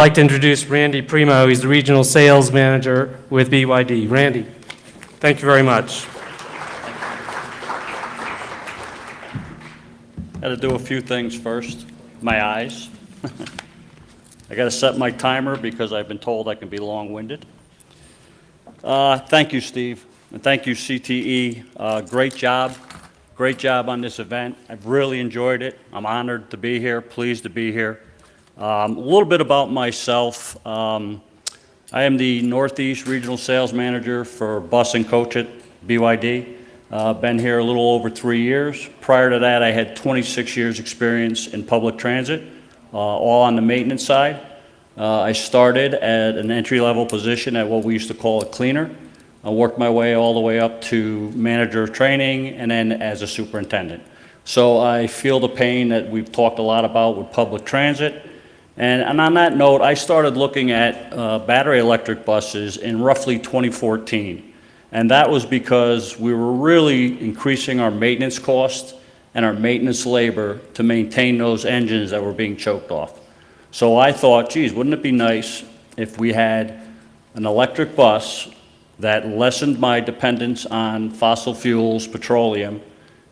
I'd like to introduce Randy Premo. He's the Regional Sales Manager with BYD. Randy, thank you very much. Got to do a few things first. My eyes. I got to set my timer because I've been told I can be long-winded. Thank you, Steve, and thank you, CTE. Great job on this event. I've really enjoyed it. I'm honored to be here, pleased to be here. A little bit about myself. I am the Northeast Regional Sales Manager for Bus and Coach at BYD. Been here a little over 3 years. Prior to that, I had 26 years experience in public transit, all on the maintenance side. I started at an entry-level position at what we used to call a cleaner. I worked my way all the way up to manager of training and then as a superintendent. So I feel the pain that we've talked a lot about with public transit. And on that note, I started looking at battery electric buses in roughly 2014. And that was because we were really increasing our maintenance costs and our maintenance labor to maintain those engines that were being choked off. So I thought, geez, wouldn't it be nice if we had an electric bus that lessened my dependence on fossil fuels, petroleum,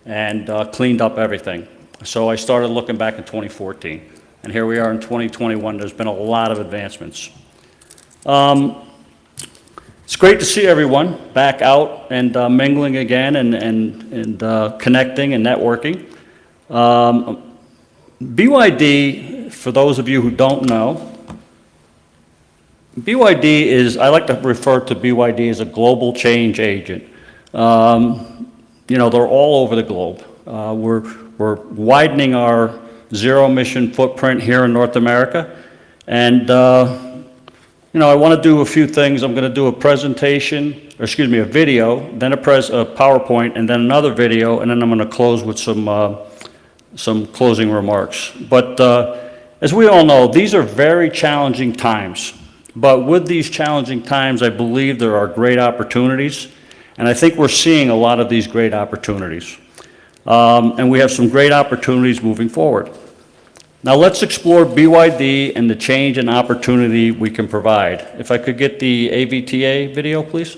and cleaned up everything. So I started looking back in 2014. And here we are in 2021. There's been a lot of advancements. It's great to see everyone back out and mingling again and connecting and networking. BYD, for those of you who don't know, BYD is, I like to refer to BYD as a global change agent. You know, they're all over the globe. We're widening our zero-emission footprint here in North America. And, you know, I want to do a few things. I'm going to do a presentation, or excuse me, a video, then a PowerPoint, and then another video, and then I'm going to close with some closing remarks. But as we all know, these are very challenging times. But with these challenging times, I believe there are great opportunities. And I think we're seeing a lot of these great opportunities. And we have some great opportunities moving forward. Now let's explore BYD and the change and opportunity we can provide. If I could get the AVTA video, please.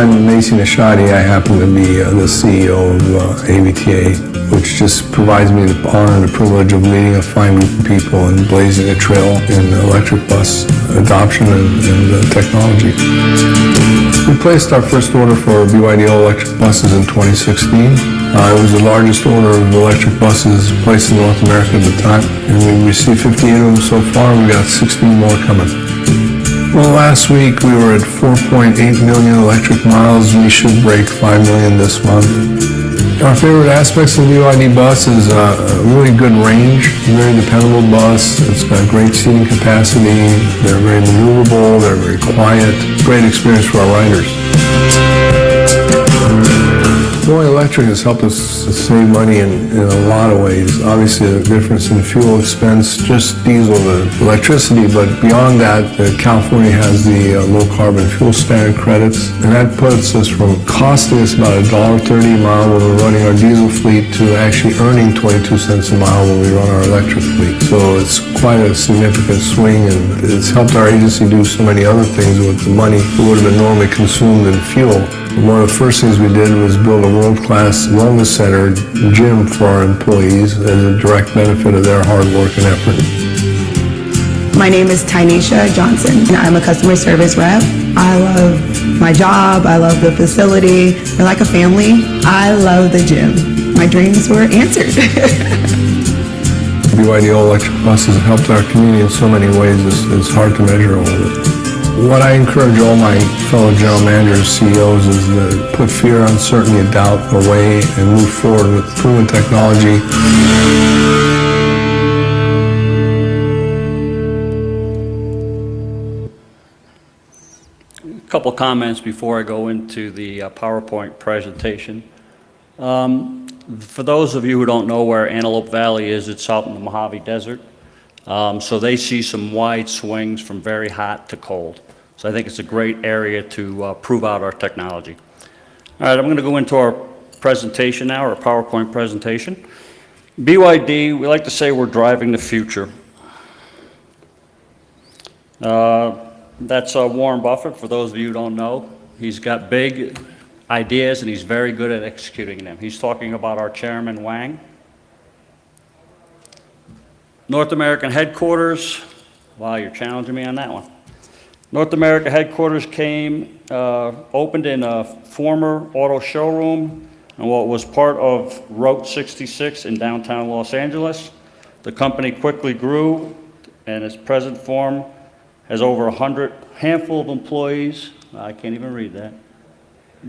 I'm Macy Nishadi. I happen to be the CEO of AVTA, which just provides me the honor and the privilege of leading a fine group of people and blazing a trail in electric bus adoption and technology. We placed our first order for BYD electric buses in 2016. It was the largest order of electric buses placed in North America at the time, and we received 58 of them so far. We got 16 more coming. Well, last week we were at 4.8 million electric miles. We should break 5 million this month. Our favorite aspects of the BYD bus is a really good range, very dependable bus. It's got great seating capacity. They're very maneuverable. They're very quiet. Great experience for our riders. Going electric has helped us save money in a lot of ways. Obviously, the difference in fuel expense, just diesel to electricity, but beyond that, California has the low carbon fuel standard credits, and that puts us from costing us about $1.30 a mile when we're running our diesel fleet to actually earning 22 cents a mile when we run our electric fleet. So it's quite a significant swing, and it's helped our agency do so many other things with the money that would have been normally consumed in fuel. One of the first things we did was build a world-class wellness center gym for our employees as a direct benefit of their hard work and effort. My name is Tynesha Johnson, and I'm a customer service rep. I love my job. I love the facility. We're like a family. I love the gym. My dreams were answered. BYD all-electric buses have helped our community in so many ways, it's hard to measure all of it. What I encourage all my fellow general managers, CEOs, is to put fear, uncertainty, and doubt away and move forward with proven technology. A couple comments before I go into the PowerPoint presentation. For those of you who don't know where Antelope Valley is, it's out in the Mojave Desert. So they see some wide swings from very hot to cold. So I think it's a great area to prove out our technology. All right, I'm going to go into our presentation now, our PowerPoint presentation. BYD, we like to say we're driving the future. That's Warren Buffett, for those of you who don't know. He's got big ideas and he's very good at executing them. He's talking about our chairman, Wang. North American headquarters, wow, you're challenging me on that one. North America headquarters opened in a former auto showroom and what was part of Route 66 in downtown Los Angeles. The company quickly grew and its present form has over a handful of employees. I can't even read that.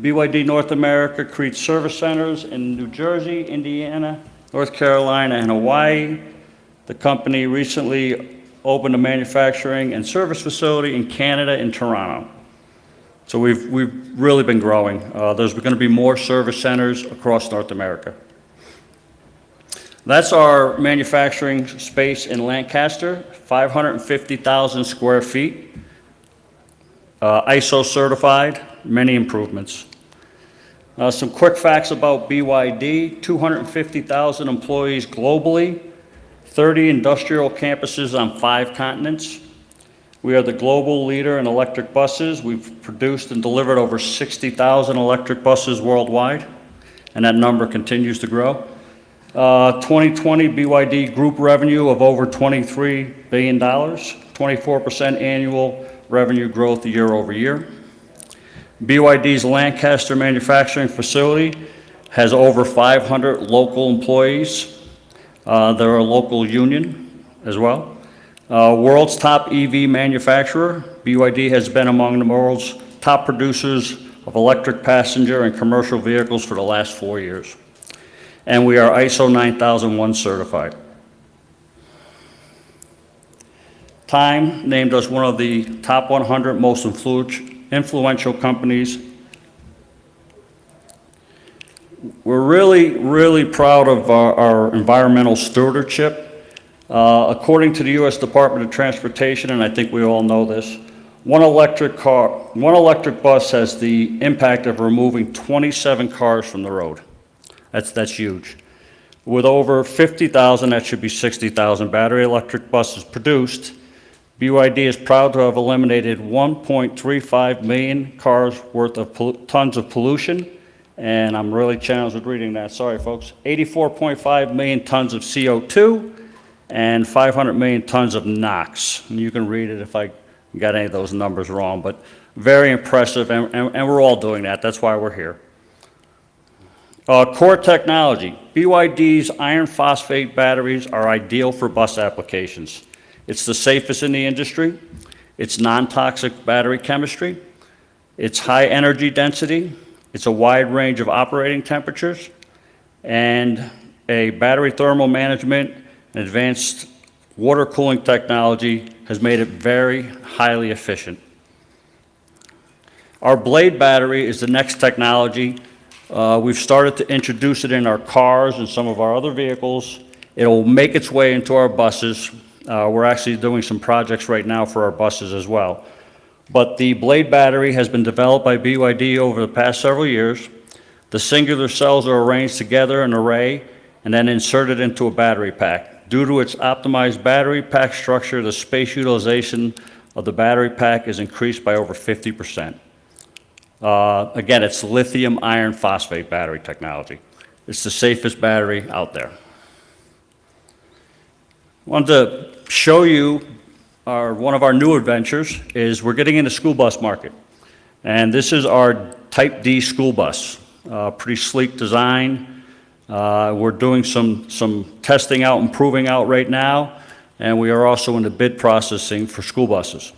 BYD North America creates service centers in New Jersey, Indiana, North Carolina, and Hawaii. The company recently opened a manufacturing and service facility in Canada and Toronto. So we've really been growing. There's going to be more service centers across North America. That's our manufacturing space in Lancaster, 550,000 square feet, ISO certified, many improvements. Some quick facts about BYD, 250,000 employees globally, 30 industrial campuses on 5 continents. We are the global leader in electric buses. We've produced and delivered over 60,000 electric buses worldwide, and that number continues to grow. 2020 BYD group revenue of over $23 billion, 24% annual revenue growth year over year. BYD's Lancaster manufacturing facility has over 500 local employees. They're a local union as well. World's top EV manufacturer, BYD has been among the world's top producers of electric passenger and commercial vehicles for the last 4 years. And we are ISO 9001 certified. Time named us one of the top 100 most influential companies. We're really proud of our environmental stewardship. According to the U.S. Department of Transportation, and I think we all know this, one electric bus has the impact of removing 27 cars from the road. That's huge. With over 50,000, that should be 60,000 battery electric buses produced, BYD is proud to have eliminated 1.35 million cars worth of tons of pollution, and I'm really challenged with reading that, sorry folks, 84.5 million tons of CO2 and 500 million tons of NOx. And you can read it if I got any of those numbers wrong, but very impressive, and we're all doing that. That's why we're here. Core technology. BYD's iron phosphate batteries are ideal for bus applications. It's the safest in the industry. It's non-toxic battery chemistry. It's high energy density. It's a wide range of operating temperatures. And a battery thermal management and advanced water cooling technology has made it very highly efficient. Our blade battery is the next technology. We've started to introduce it in our cars and some of our other vehicles. It'll make its way into our buses. We're actually doing some projects right now for our buses as well. But the blade battery has been developed by BYD over the past several years. The singular cells are arranged together in an array and then inserted into a battery pack. Due to its optimized battery pack structure, the space utilization of the battery pack is increased by over 50%. Again, it's lithium iron phosphate battery technology. It's the safest battery out there. I wanted to show you one of our new adventures is we're getting in the school bus market. And this is our Type D school bus. Pretty sleek design. We're doing some testing out and proving out right now. And we are also in the bid processing for school buses.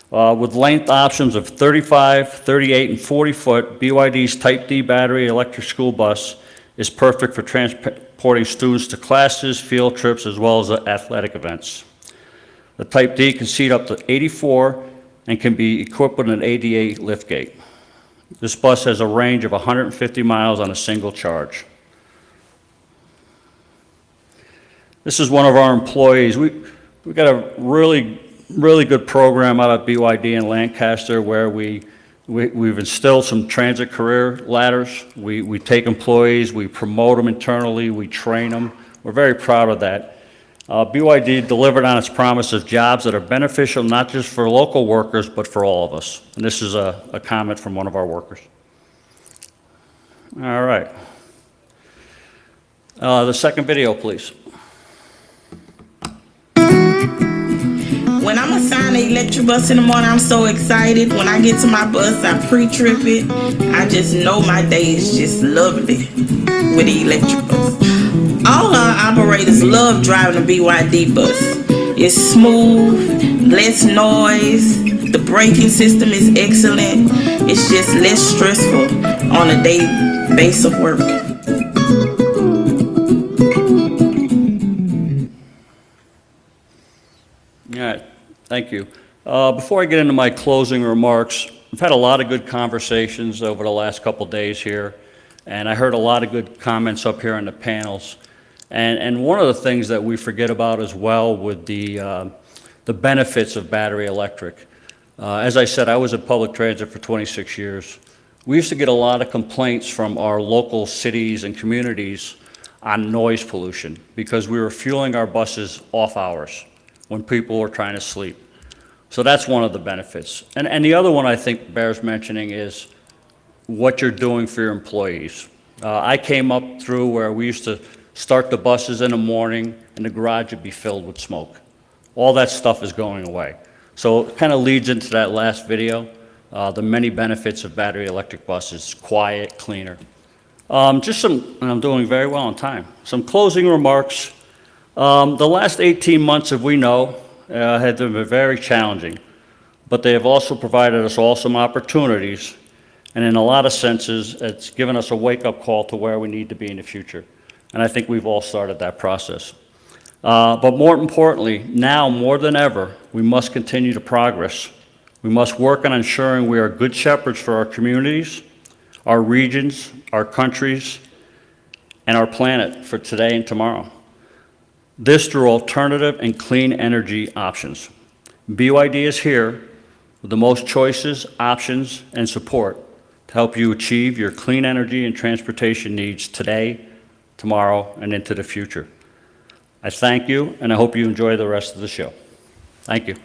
With length options of 35, 38, and 40 foot, BYD's Type D battery electric school bus is perfect for transporting students to classes, field trips, as well as athletic events. The Type D can seat up to 84 and can be equipped with an ADA liftgate. This bus has a range of 150 miles on a single charge. This is one of our employees. We've got a really good program out at BYD in Lancaster where we've instilled some transit career ladders. We take employees, we promote them internally, we train them. We're very proud of that. BYD delivered on its promise of jobs that are beneficial not just for local workers, but for all of us. And this is a comment from one of our workers. All right. The second video, please. When I'm assigned an electric bus in the morning, I'm so excited. When I get to my bus, I pre-trip it. I just know my day is just lovely with the electric bus. All our operators love driving the BYD bus. It's smooth, less noise, the braking system is excellent. It's just less stressful on a day base of work. All right, thank you. Before I get into my closing remarks, we've had a lot of good conversations over the last couple days here, and I heard a lot of good comments up here on the panels. And one of the things that we forget about as well with the benefits of battery electric. As I said, I was in public transit for 26 years. We used to get a lot of complaints from our local cities and communities on noise pollution because we were fueling our buses off hours when people were trying to sleep. So that's one of the benefits. And the other one I think bears mentioning is what you're doing for your employees. I came up through where we used to start the buses in the morning and the garage would be filled with smoke. All that stuff is going away. So it kind of leads into that last video, the many benefits of battery electric buses, quiet, cleaner. And I'm doing very well on time. Some closing remarks. The last 18 months, as we know, have been very challenging, but they have also provided us all some opportunities, and in a lot of senses, it's given us a wake-up call to where we need to be in the future. And I think we've all started that process. But more importantly, now more than ever, we must continue to progress. We must work on ensuring we are good shepherds for our communities, our regions, our countries, and our planet for today and tomorrow. This through alternative and clean energy options. BYD is here with the most choices, options, and support to help you achieve your clean energy and transportation needs today, tomorrow, and into the future. I thank you, and I hope you enjoy the rest of the show. Thank you.